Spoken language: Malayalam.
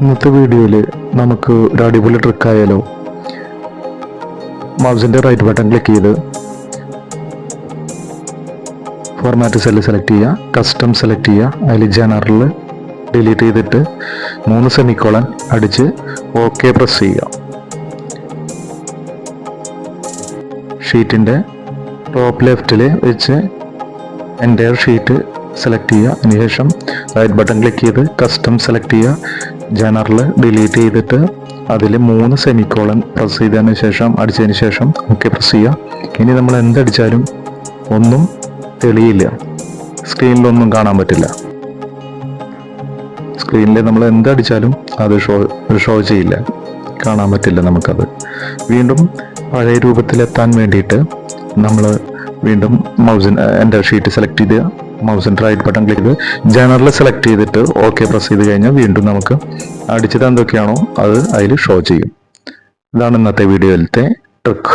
ഇന്നത്തെ വീഡിയോയിൽ നമുക്ക് ഒരു അടിപൊളി ട്രിക്കായാലോ. മൗസിൻ്റെ റൈറ്റ് ബട്ടൺ ക്ലിക്ക് ചെയ്ത് ഫോർമാറ്റ് സെല്ല് സെലക്ട് ചെയ്യുക, കസ്റ്റം സെലക്ട് ചെയ്യുക, അതിൽ ജനറൽ ഡിലീറ്റ് ചെയ്തിട്ട് 3 സെമിക്കോളൻ അടിച്ച് ഓക്കെ പ്രസ് ചെയ്യുക. ഷീറ്റിൻ്റെ ടോപ്പ് ലെഫ്റ്റിൽ വെച്ച് എൻ്റയർ ഷീറ്റ് സെലക്ട് ചെയ്യുക. അതിനുശേഷം റൈറ്റ് ബട്ടൺ ക്ലിക്ക് ചെയ്ത് കസ്റ്റം സെലക്ട് ചെയ്യുക, ജനറൽ ഡിലീറ്റ് ചെയ്തിട്ട് അതിൽ 3 സെമിക്കോളൻ പ്രസ് ചെയ്തതിന് ശേഷം അടിച്ചതിന് ശേഷം ഓക്കെ പ്രസ് ചെയ്യുക. ഇനി നമ്മൾ എന്തടിച്ചാലും ഒന്നും തെളിയില്ല, സ്ക്രീനിലൊന്നും കാണാൻ പറ്റില്ല. സ്ക്രീനിൽ നമ്മൾ എന്തടിച്ചാലും അത് ഷോ ചെയ്യില്ല, കാണാൻ പറ്റില്ല നമുക്കത്. വീണ്ടും പഴയ രൂപത്തിലെത്താൻ വേണ്ടിയിട്ട് നമ്മൾ വീണ്ടും മൗസിൻ്റെ എൻ്റെ ഷീറ്റ് സെലക്ട് ചെയ്ത് മൗസിൻ്റെ റൈറ്റ് ബട്ടൺ ക്ലിക്ക് ചെയ്ത് ജനറൽ സെലക്ട് ചെയ്തിട്ട് ഓക്കെ പ്രസ് ചെയ്ത് കഴിഞ്ഞാൽ വീണ്ടും നമുക്ക് അടിച്ചത് എന്തൊക്കെയാണോ അത് അതിൽ ഷോ ചെയ്യും. ഇതാണ് ഇന്നത്തെ വീഡിയോയിലത്തെ ട്രിക്ക്.